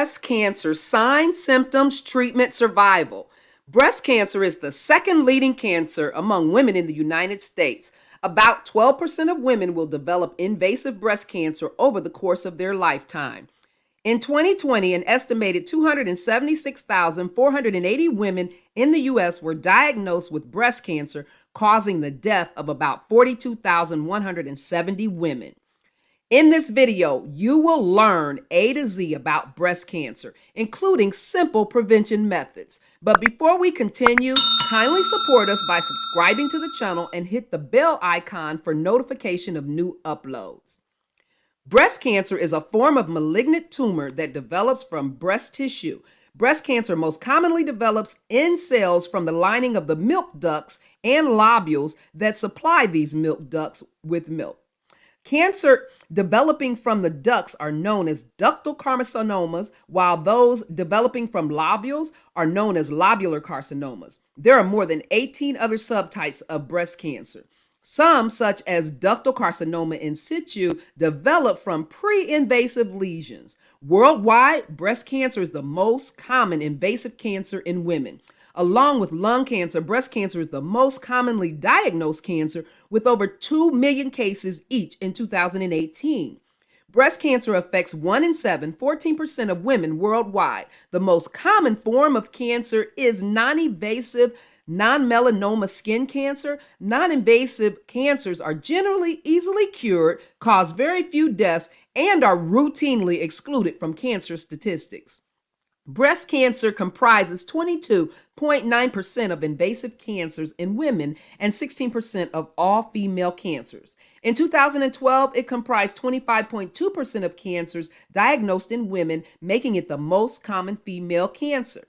breast cancer signs, symptoms, treatment, survival. Breast cancer is the second leading cancer among women in the United States. About 12% of women will develop invasive breast cancer over the course of their lifetime. In 2020, an estimated 276,480 women in the U.S. were diagnosed with breast cancer, causing the death of about 42,170 women. In this video, you will learn A to Z about breast cancer, including simple prevention methods. But before we continue, kindly support us by subscribing to the channel and hit the bell icon for notification of new uploads. Breast cancer is a form of malignant tumor that develops from breast tissue. Breast cancer most commonly develops in cells from the lining of the milk ducts and lobules that supply these milk ducts with milk. Cancer developing from the ducts are known as ductal carcinomas, while those developing from lobules are known as lobular carcinomas. There are more than 18 other subtypes of breast cancer. Some, such as ductal carcinoma in situ, develop from pre-invasive lesions. Worldwide, breast cancer is the most common invasive cancer in women. Along with lung cancer, breast cancer is the most commonly diagnosed cancer, with over 2 million cases each in 2018. Breast cancer affects 1 in 7, 14% of women worldwide. The most common form of cancer is non-invasive non-melanoma skin cancer. Non-invasive cancers are generally easily cured, cause very few deaths, and are routinely excluded from cancer statistics. Breast cancer comprises 22.9% of invasive cancers in women and 16% of all female cancers. In 2012, it comprised 25.2% of cancers diagnosed in women, making it the most common female cancer.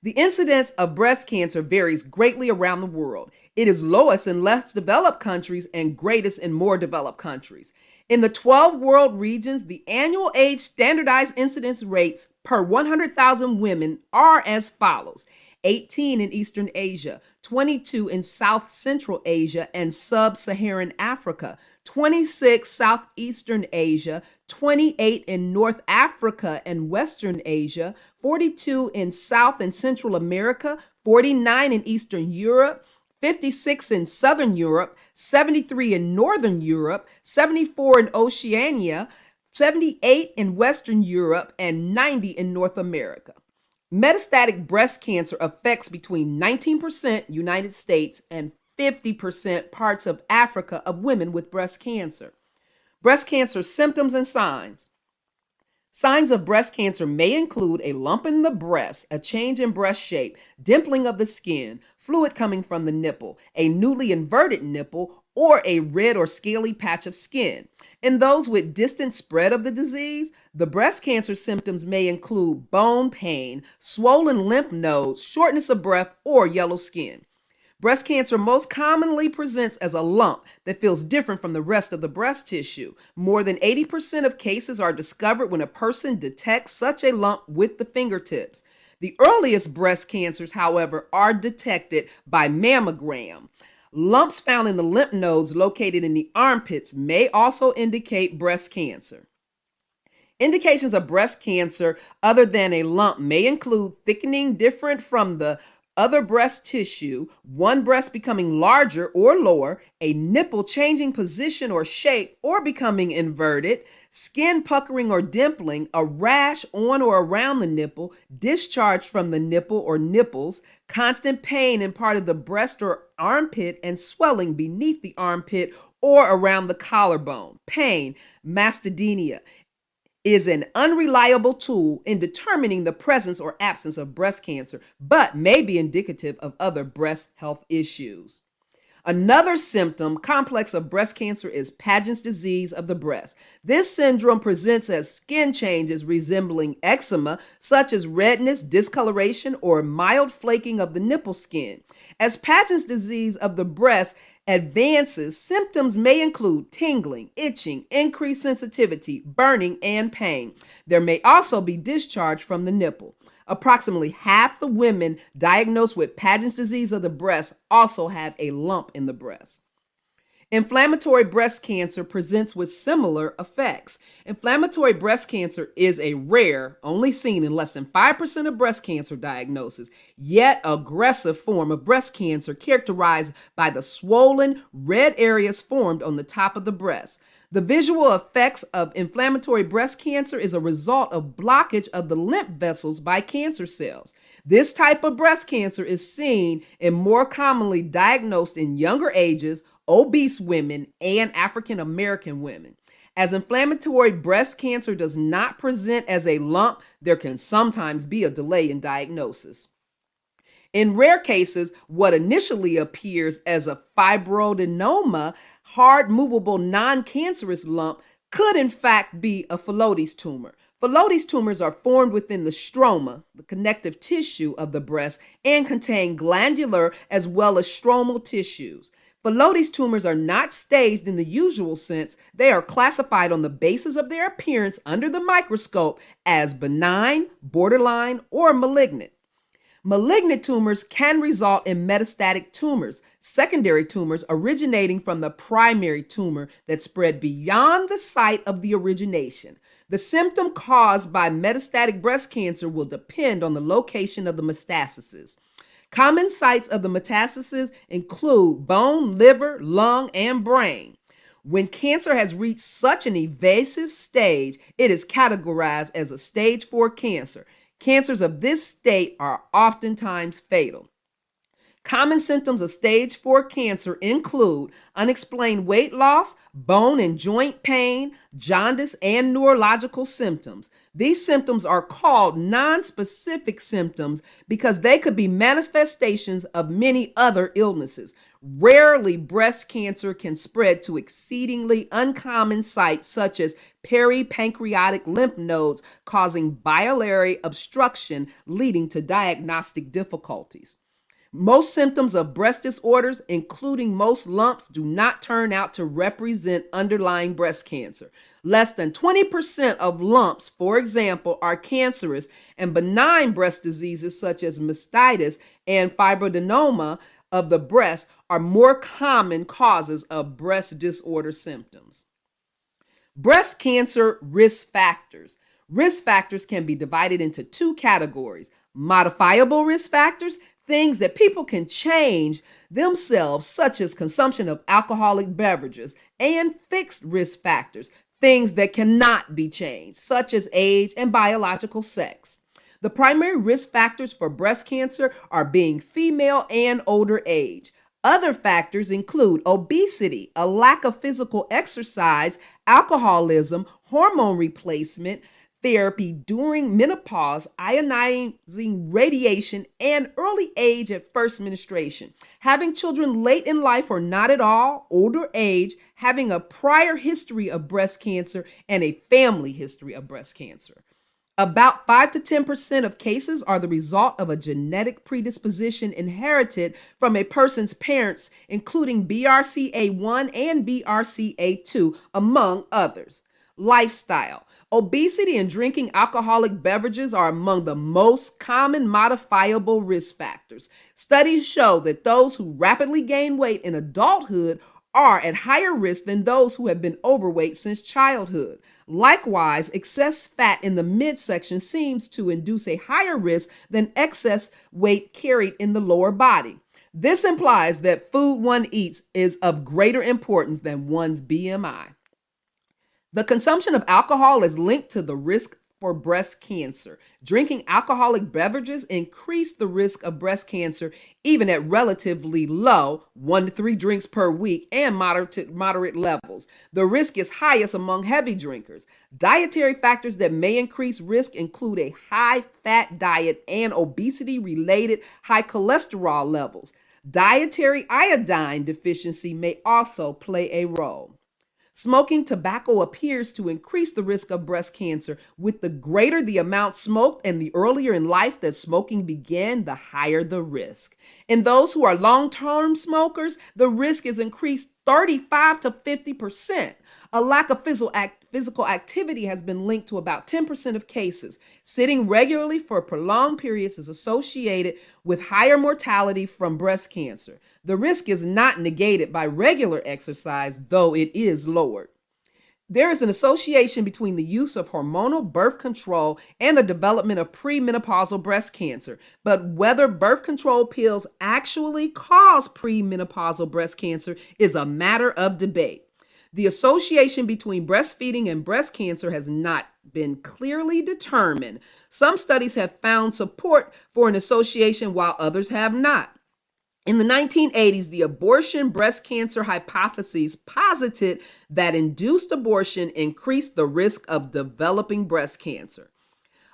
The incidence of breast cancer varies greatly around the world. It is lowest in less developed countries and greatest in more developed countries. In the 12 world regions, the annual age standardized incidence rates per 100,000 women are as follows: 18 in Eastern Asia, 22 in South Central Asia and Sub-Saharan Africa, 26 Southeastern Asia, 28 in North Africa and Western Asia, 42 in South and Central America, 49 in Eastern Europe, 56 in Southern Europe, 73 in Northern Europe, 74 in Oceania, 78 in Western Europe, and 90 in North America. Metastatic breast cancer affects between 19% United States and 50% parts of Africa of women with breast cancer. Breast cancer symptoms and signs. Signs of breast cancer may include a lump in the breast, a change in breast shape, dimpling of the skin, fluid coming from the nipple, a newly inverted nipple, or a red or scaly patch of skin. In those with distant spread of the disease, the breast cancer symptoms may include bone pain, swollen lymph nodes, shortness of breath, or yellow skin. Breast cancer most commonly presents as a lump that feels different from the rest of the breast tissue. More than 80% of cases are discovered when a person detects such a lump with the fingertips. The earliest breast cancers, however, are detected by mammogram. Lumps found in the lymph nodes located in the armpits may also indicate breast cancer. Indications of breast cancer other than a lump may include thickening different from the other breast tissue, one breast becoming larger or lower, a nipple changing position or shape or becoming inverted, skin puckering or dimpling, a rash on or around the nipple, discharge from the nipple or nipples, constant pain in part of the breast or armpit, and swelling beneath the armpit or around the collarbone. Pain, mastectomy, is an unreliable tool in determining the presence or absence of breast cancer, but may be indicative of other breast health issues. Another symptom complex of breast cancer is Paget's disease of the breast. This syndrome presents as skin changes resembling eczema, such as redness, discoloration, or mild flaking of the nipple skin. As Paget's disease of the breast advances, symptoms may include tingling, itching, increased sensitivity, burning, and pain. There may also be discharge from the nipple. Approximately half the women diagnosed with Paget's disease of the breast also have a lump in the breast. Inflammatory breast cancer presents with similar effects. Inflammatory breast cancer is a rare, only seen in less than 5% of breast cancer diagnoses, yet aggressive form of breast cancer characterized by the swollen red areas formed on the top of the breast. The visual effects of inflammatory breast cancer is a result of blockage of the lymph vessels by cancer cells. This type of breast cancer is seen and more commonly diagnosed in younger ages, obese women, and African American women. As inflammatory breast cancer does not present as a lump, there can sometimes be a delay in diagnosis. In rare cases, what initially appears as a fibroadenoma, hard movable non-cancerous lump, could in fact be a phyllodes tumor. Phyllodes tumors are formed within the stroma, the connective tissue of the breast, and contain glandular as well as stromal tissues. Phyllodes tumors are not staged in the usual sense. They are classified on the basis of their appearance under the microscope as benign, borderline, or malignant. Malignant tumors can result in metastatic tumors, secondary tumors originating from the primary tumor that spread beyond the site of the origination. The symptom caused by metastatic breast cancer will depend on the location of the metastasis. Common sites of the metastasis include bone, liver, lung, and brain. When cancer has reached such an invasive stage, it is categorized as a stage 4 cancer. Cancers of this state are oftentimes fatal. Common symptoms of stage 4 cancer include unexplained weight loss, bone and joint pain, jaundice, and neurological symptoms. These symptoms are called nonspecific symptoms because they could be manifestations of many other illnesses. Rarely, breast cancer can spread to exceedingly uncommon sites such as peripancreatic lymph nodes, causing biliary obstruction, leading to diagnostic difficulties. Most symptoms of breast disorders, including most lumps, do not turn out to represent underlying breast cancer. Less than 20% of lumps, for example, are cancerous, and benign breast diseases such as mastitis and fibroadenoma of the breast are more common causes of breast disorder symptoms. Breast cancer risk factors. Risk factors can be divided into two categories: modifiable risk factors, things that people can change themselves, such as consumption of alcoholic beverages, and fixed risk factors, things that cannot be changed, such as age and biological sex. The primary risk factors for breast cancer are being female and older age. Other factors include obesity, a lack of physical exercise, alcoholism, hormone replacement therapy during menopause, ionizing radiation, and early age at first menstruation. Having children late in life or not at all, older age, having a prior history of breast cancer, and a family history of breast cancer. About 5 to 10% of cases are the result of a genetic predisposition inherited from a person's parents, including BRCA1 and BRCA2, among others. Lifestyle. Obesity and drinking alcoholic beverages are among the most common modifiable risk factors. Studies show that those who rapidly gain weight in adulthood are at higher risk than those who have been overweight since childhood. Likewise, excess fat in the midsection seems to induce a higher risk than excess weight carried in the lower body. This implies that food one eats is of greater importance than one's BMI. The consumption of alcohol is linked to the risk for breast cancer. Drinking alcoholic beverages increase the risk of breast cancer even at relatively low 1 to 3 drinks per week and moderate levels. The risk is highest among heavy drinkers. Dietary factors that may increase risk include a high-fat diet and obesity-related high cholesterol levels. Dietary iodine deficiency may also play a role. Smoking tobacco appears to increase the risk of breast cancer. With the greater the amount smoked and the earlier in life that smoking began, the higher the risk. In those who are long-term smokers, the risk is increased 35 to 50%. A lack of physical activity has been linked to about 10% of cases. Sitting regularly for prolonged periods is associated with higher mortality from breast cancer. The risk is not negated by regular exercise, though it is lowered. There is an association between the use of hormonal birth control and the development of premenopausal breast cancer, but whether birth control pills actually cause premenopausal breast cancer is a matter of debate. The association between breastfeeding and breast cancer has not been clearly determined. Some studies have found support for an association while others have not. In the 1980s, the abortion breast cancer hypothesis posited that induced abortion increased the risk of developing breast cancer.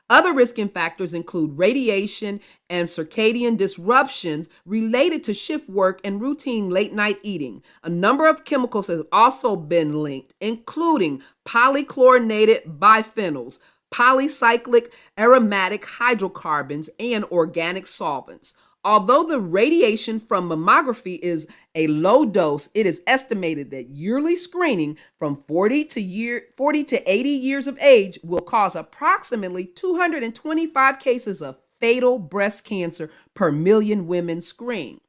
Other risking factors include radiation and circadian disruptions related to shift work and routine late-night eating. A number of chemicals have also been linked, including polychlorinated biphenyls, polycyclic aromatic hydrocarbons, and organic solvents. Although the radiation from mammography is a low dose, it is estimated that yearly screening from 40 to 80 years of age will cause approximately 225 cases of fatal breast cancer per million women screened.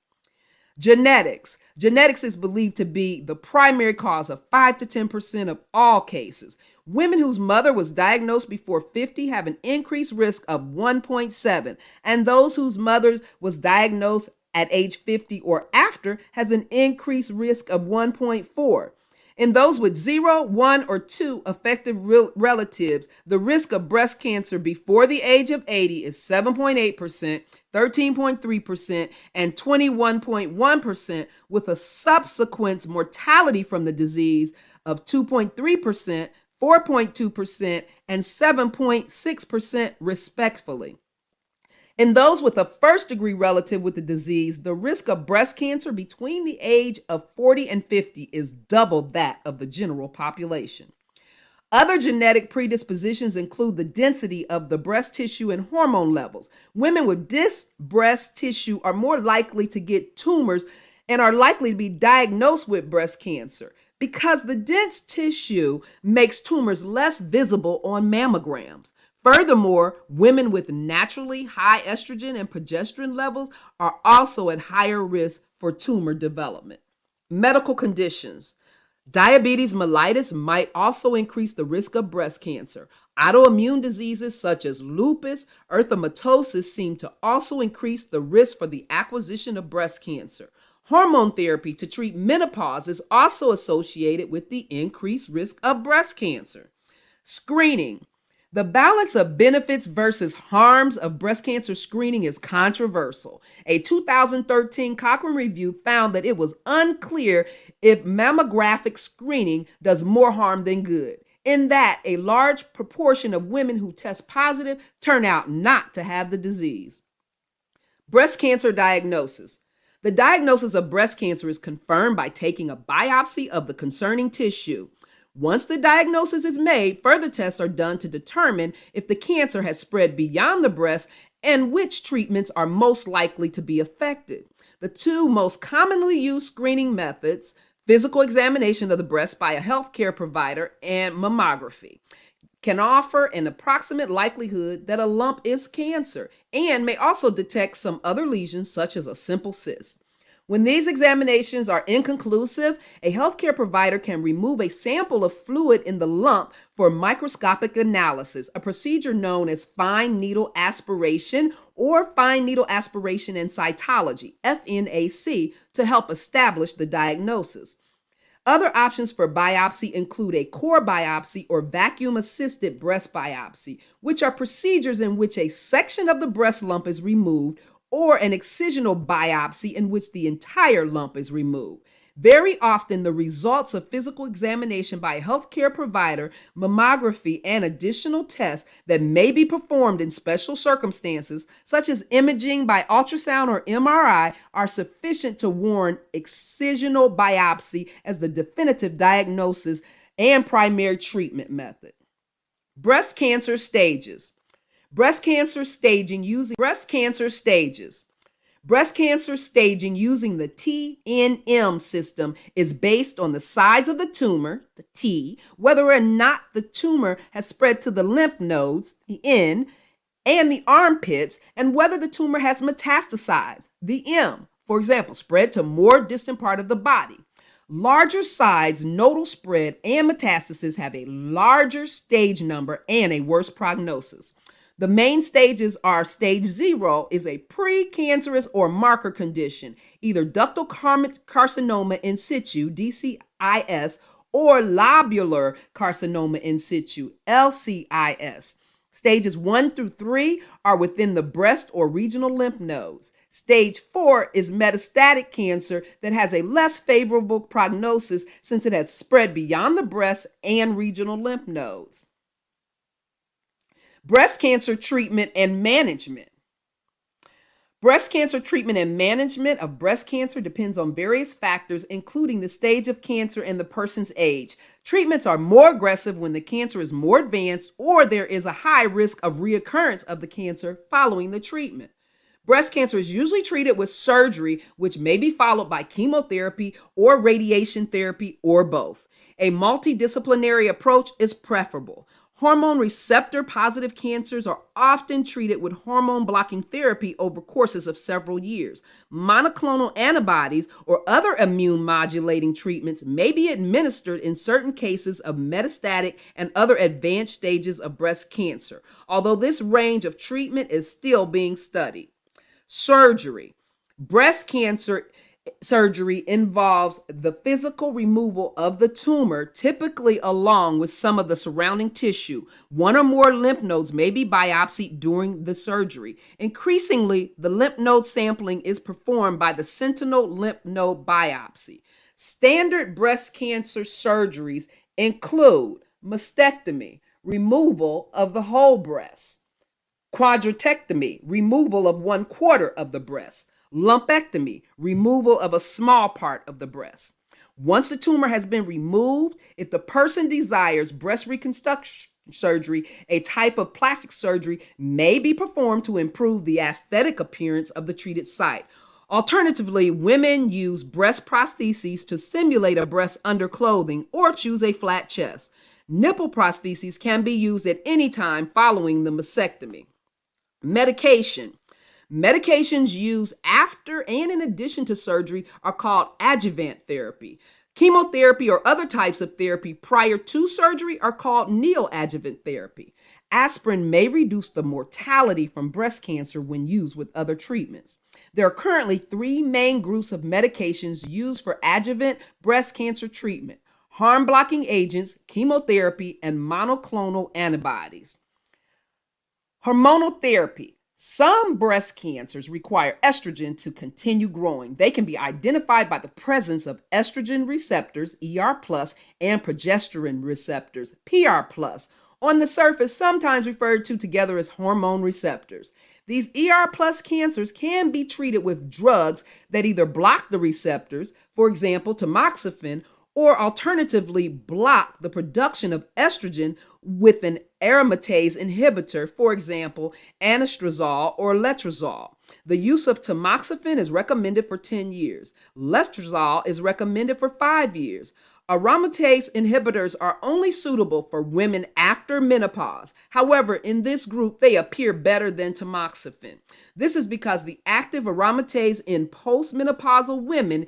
Genetics. Genetics is believed to be the primary cause of 5 to 10% of all cases. Women whose mother was diagnosed before 50 have an increased risk of 1.7, and those whose mother was diagnosed at age 50 or after has an increased risk of 1.4. In those with 0, 1, or 2 affected relatives, the risk of breast cancer before the age of 80 is 7.8%, 13.3%, and 21.1%, with a subsequent mortality from the disease of 2.3%, 4.2%, and 7.6%, respectively. In those with a first-degree relative with the disease, the risk of breast cancer between the age of 40 and 50 is double that of the general population. Other genetic predispositions include the density of the breast tissue and hormone levels. Women with dense breast tissue are more likely to get tumors and are likely to be diagnosed with breast cancer because the dense tissue makes tumors less visible on mammograms. Furthermore, women with naturally high estrogen and progesterone levels are also at higher risk for tumor development. Medical conditions. Diabetes mellitus might also increase the risk of breast cancer. Autoimmune diseases such as lupus, erythematosus seem to also increase the risk for the acquisition of breast cancer. Hormone therapy to treat menopause is also associated with the increased risk of breast cancer. Screening. The balance of benefits versus harms of breast cancer screening is controversial. A 2013 Cochrane review found that it was unclear if mammographic screening does more harm than good, in that a large proportion of women who test positive turn out not to have the disease. Breast cancer diagnosis. The diagnosis of breast cancer is confirmed by taking a biopsy of the concerning tissue. Once the diagnosis is made, further tests are done to determine if the cancer has spread beyond the breast and which treatments are most likely to be effective. The two most commonly used screening methods, physical examination of the breast by a healthcare provider and mammography, can offer an approximate likelihood that a lump is cancer and may also detect some other lesions such as a simple cyst. When these examinations are inconclusive, a healthcare provider can remove a sample of fluid in the lump for microscopic analysis, a procedure known as fine needle aspiration or fine needle aspiration and cytology, FNAC, to help establish the diagnosis. Other options for biopsy include a core biopsy or vacuum-assisted breast biopsy, which are procedures in which a section of the breast lump is removed, or an excisional biopsy in which the entire lump is removed. Very often, the results of physical examination by a healthcare provider, mammography, and additional tests that may be performed in special circumstances, such as imaging by ultrasound or MRI, are sufficient to warrant excisional biopsy as the definitive diagnosis and primary treatment method. Breast cancer stages. Breast cancer staging using breast cancer stages. Breast cancer staging using the TNM system is based on the size of the tumor, the T, whether or not the tumor has spread to the lymph nodes, the N, and the armpits, and whether the tumor has metastasized, the M, for example, spread to more distant part of the body. Larger size, nodal spread, and metastasis have a larger stage number and a worse prognosis. The main stages are stage 0 is a precancerous or marker condition, either ductal carcinoma in situ, DCIS, or lobular carcinoma in situ, LCIS. Stages 1 through 3 are within the breast or regional lymph nodes. Stage 4 is metastatic cancer that has a less favorable prognosis since it has spread beyond the breast and regional lymph nodes. Breast cancer treatment and management. Breast cancer treatment and management of breast cancer depends on various factors, including the stage of cancer and the person's age. Treatments are more aggressive when the cancer is more advanced or there is a high risk of reoccurrence of the cancer following the treatment. Breast cancer is usually treated with surgery, which may be followed by chemotherapy or radiation therapy or both. A multidisciplinary approach is preferable. Hormone receptor positive cancers are often treated with hormone blocking therapy over courses of several years. Monoclonal antibodies or other immune modulating treatments may be administered in certain cases of metastatic and other advanced stages of breast cancer, although this range of treatment is still being studied. Surgery. Breast cancer surgery involves the physical removal of the tumor, typically along with some of the surrounding tissue. One or more lymph nodes may be biopsied during the surgery. Increasingly, the lymph node sampling is performed by the sentinel lymph node biopsy. Standard breast cancer surgeries include mastectomy, removal of the whole breast; quadratectomy, removal of 1/4 of the breast; lumpectomy, removal of a small part of the breast. Once the tumor has been removed, if the person desires breast reconstruction surgery, a type of plastic surgery may be performed to improve the aesthetic appearance of the treated site. Alternatively, women use breast prostheses to simulate a breast underclothing or choose a flat chest. Nipple prostheses can be used at any time following the mastectomy. Medication. Medications used after and in addition to surgery are called adjuvant therapy. Chemotherapy or other types of therapy prior to surgery are called neoadjuvant therapy. Aspirin may reduce the mortality from breast cancer when used with other treatments. There are currently 3 main groups of medications used for adjuvant breast cancer treatment: harm-blocking agents, chemotherapy, and monoclonal antibodies. Hormonal therapy. Some breast cancers require estrogen to continue growing. They can be identified by the presence of estrogen receptors, ER+, and progesterone receptors, PR+, on the surface, sometimes referred to together as hormone receptors. These ER+ cancers can be treated with drugs that either block the receptors, for example, tamoxifen, or alternatively block the production of estrogen with an aromatase inhibitor, for example, anastrozole or letrozole. The use of tamoxifen is recommended for 10 years. Letrozole is recommended for 5 years. Aromatase inhibitors are only suitable for women after menopause. However, in this group, they appear better than tamoxifen. This is because the active aromatase in postmenopausal women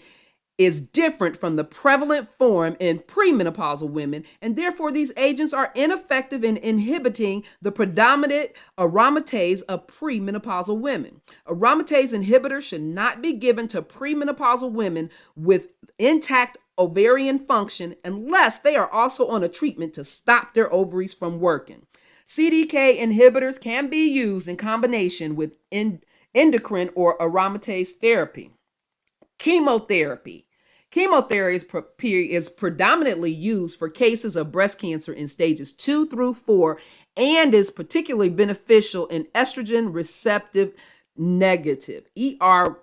is different from the prevalent form in premenopausal women, and therefore these agents are ineffective in inhibiting the predominant aromatase of premenopausal women. Aromatase inhibitors should not be given to premenopausal women with intact ovarian function unless they are also on a treatment to stop their ovaries from working. CDK inhibitors can be used in combination with endocrine or aromatase therapy. Chemotherapy. Chemotherapy is predominantly used for cases of breast cancer in stages 2 through 4 and is particularly beneficial in estrogen receptive negative, ER-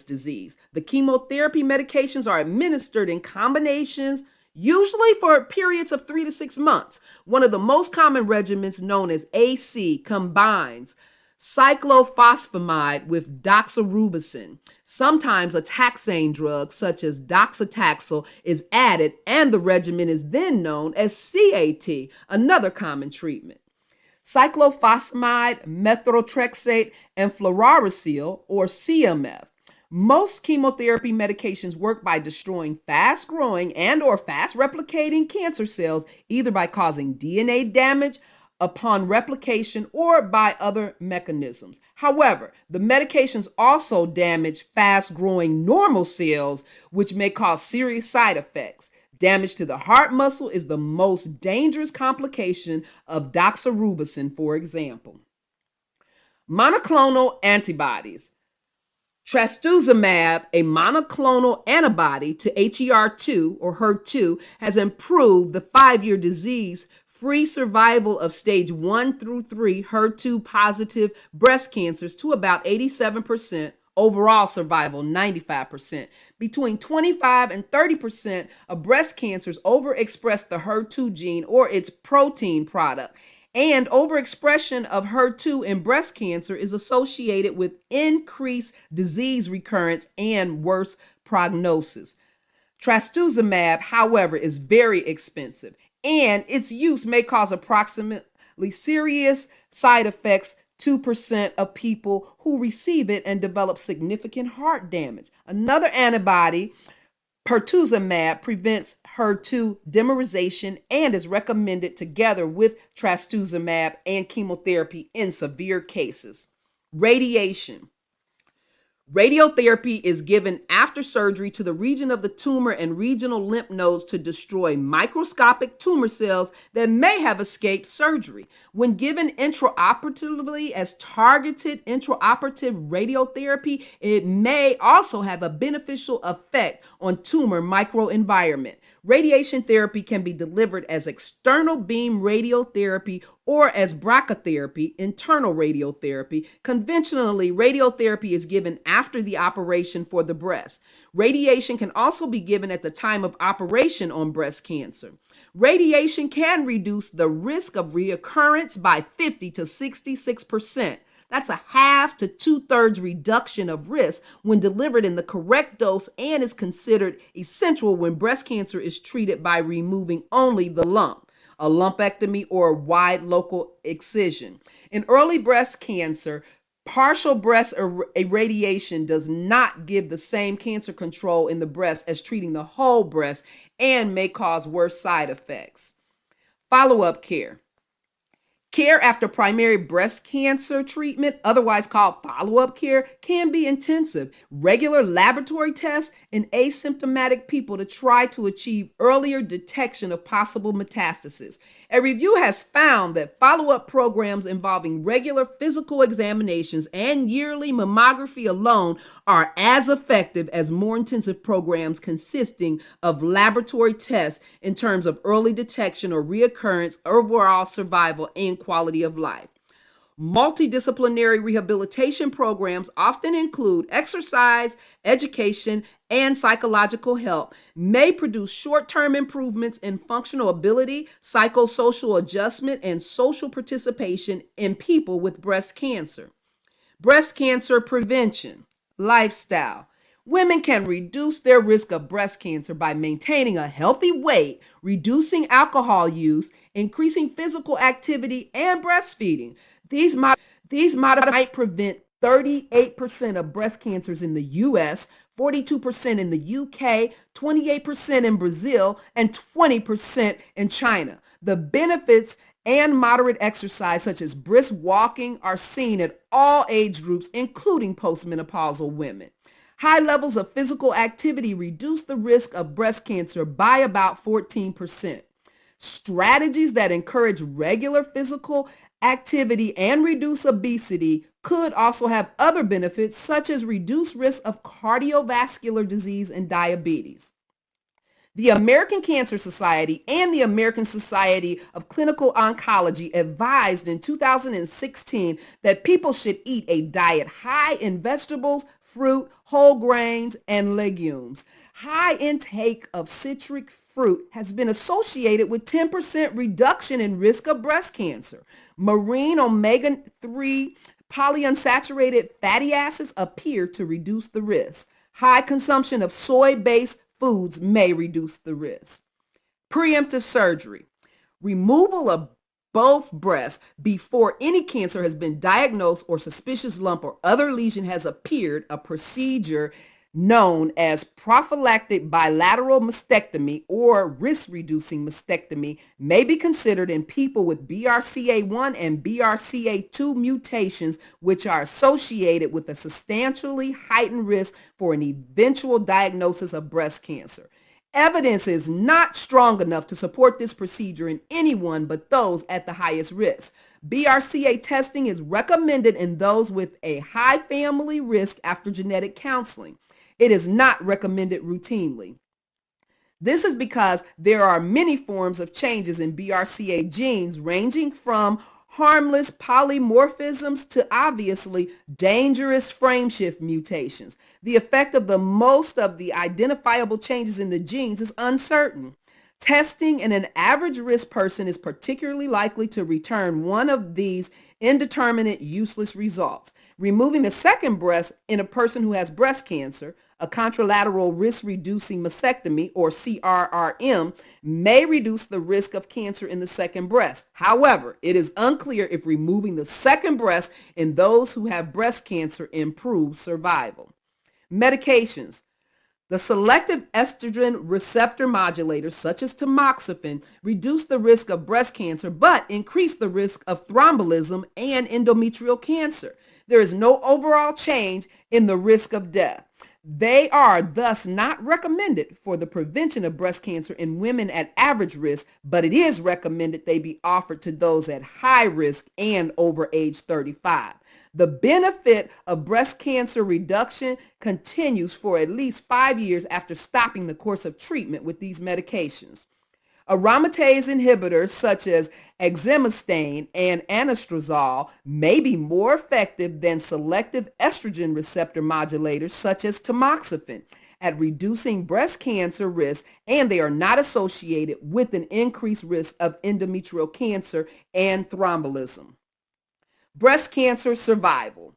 disease. The chemotherapy medications are administered in combinations, usually for periods of 3 to 6 months. One of the most common regimens, known as AC, combines cyclophosphamide with doxorubicin. Sometimes a taxane drug such as docetaxel is added, and the regimen is then known as CAT, another common treatment. Cyclophosphamide, methotrexate, and fluorouracil, or CMF. Most chemotherapy medications work by destroying fast-growing and or fast-replicating cancer cells, either by causing DNA damage upon replication or by other mechanisms. However, the medications also damage fast-growing normal cells, which may cause serious side effects. Damage to the heart muscle is the most dangerous complication of doxorubicin, for example. Monoclonal antibodies. Trastuzumab, a monoclonal antibody to HER2 or HER2, has improved the 5-year disease-free survival of stage 1 through 3 HER2-positive breast cancers to about 87%, overall survival 95%. Between 25 and 30% of breast cancers overexpress the HER2 gene or its protein product. And overexpression of HER2 in breast cancer is associated with increased disease recurrence and worse prognosis. Trastuzumab, however, is very expensive, and its use may cause approximately serious side effects 2% of people who receive it and develop significant heart damage. Another antibody, pertuzumab, prevents HER2 dimerization and is recommended together with trastuzumab and chemotherapy in severe cases. Radiation. Radiotherapy is given after surgery to the region of the tumor and regional lymph nodes to destroy microscopic tumor cells that may have escaped surgery. When given intraoperatively as targeted intraoperative radiotherapy, it may also have a beneficial effect on tumor microenvironment. Radiation therapy can be delivered as external beam radiotherapy or as brachytherapy, internal radiotherapy. Conventionally, radiotherapy is given after the operation for the breast. Radiation can also be given at the time of operation on breast cancer. Radiation can reduce the risk of reoccurrence by 50 to 66%. That's a half to 2/3 reduction of risk when delivered in the correct dose and is considered essential when breast cancer is treated by removing only the lump, a lumpectomy or a wide local excision. In early breast cancer, partial breast irradiation does not give the same cancer control in the breast as treating the whole breast and may cause worse side effects. Follow-up care. Care after primary breast cancer treatment, otherwise called follow-up care, can be intensive. Regular laboratory tests in asymptomatic people to try to achieve earlier detection of possible metastasis. A review has found that follow-up programs involving regular physical examinations and yearly mammography alone are as effective as more intensive programs consisting of laboratory tests in terms of early detection or reoccurrence, overall survival, and quality of life. Multidisciplinary rehabilitation programs often include exercise, education, and psychological help, may produce short-term improvements in functional ability, psychosocial adjustment, and social participation in people with breast cancer. Breast cancer prevention. Lifestyle. Women can reduce their risk of breast cancer by maintaining a healthy weight, reducing alcohol use, increasing physical activity, and breastfeeding. These might prevent 38% of breast cancers in the US, 42% in the UK, 28% in Brazil, and 20% in China. The benefits and moderate exercise, such as brisk walking, are seen at all age groups, including postmenopausal women. High levels of physical activity reduce the risk of breast cancer by about 14%. Strategies that encourage regular physical activity and reduce obesity could also have other benefits, such as reduced risk of cardiovascular disease and diabetes. The American Cancer Society and the American Society of Clinical Oncology advised in 2016 that people should eat a diet high in vegetables, fruit, whole grains, and legumes. High intake of citric fruit has been associated with 10% reduction in risk of breast cancer. Marine omega-3 Polyunsaturated fatty acids appear to reduce the risk. High consumption of soy-based foods may reduce the risk. Preemptive surgery. Removal of both breasts before any cancer has been diagnosed or suspicious lump or other lesion has appeared, a procedure known as prophylactic bilateral mastectomy or risk-reducing mastectomy, may be considered in people with BRCA1 and BRCA2 mutations, which are associated with a substantially heightened risk for an eventual diagnosis of breast cancer. Evidence is not strong enough to support this procedure in anyone but those at the highest risk. BRCA testing is recommended in those with a high family risk after genetic counseling. It is not recommended routinely. This is because there are many forms of changes in BRCA genes, ranging from harmless polymorphisms to obviously dangerous frameshift mutations. The effect of the most of the identifiable changes in the genes is uncertain. Testing in an average risk person is particularly likely to return one of these indeterminate, useless results. Removing the second breast in a person who has breast cancer, a contralateral risk-reducing mastectomy, or CRRM, may reduce the risk of cancer in the second breast. However, it is unclear if removing the second breast in those who have breast cancer improves survival. Medications. The selective estrogen receptor modulators, such as tamoxifen, reduce the risk of breast cancer but increase the risk of thrombolism and endometrial cancer. There is no overall change in the risk of death. They are thus not recommended for the prevention of breast cancer in women at average risk, but it is recommended they be offered to those at high risk and over age 35. The benefit of breast cancer reduction continues for at least 5 years after stopping the course of treatment with these medications. Aromatase inhibitors such as exemestane and anastrozole may be more effective than selective estrogen receptor modulators such as tamoxifen at reducing breast cancer risk, and they are not associated with an increased risk of endometrial cancer and thrombolism. Breast cancer survival.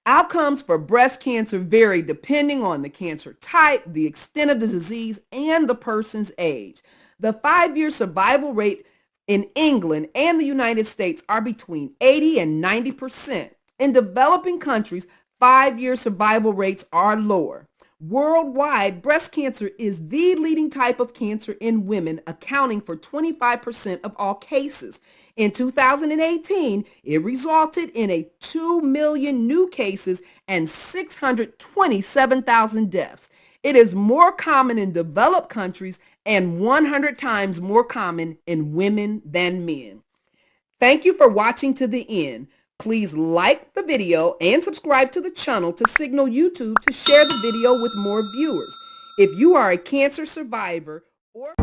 Outcomes for breast cancer vary depending on the cancer type, the extent of the disease, and the person's age. The 5-year survival rate in England and the United States are between 80 and 90%. In developing countries, 5-year survival rates are lower. Worldwide, breast cancer is the leading type of cancer in women, accounting for 25% of all cases. In 2018, it resulted in 2 million new cases and 627,000 deaths. It is more common in developed countries and 100 times more common in women than men. Thank you for watching to the end. Please like the video and subscribe to the channel to signal YouTube to share the video with more viewers. If you are a cancer survivor or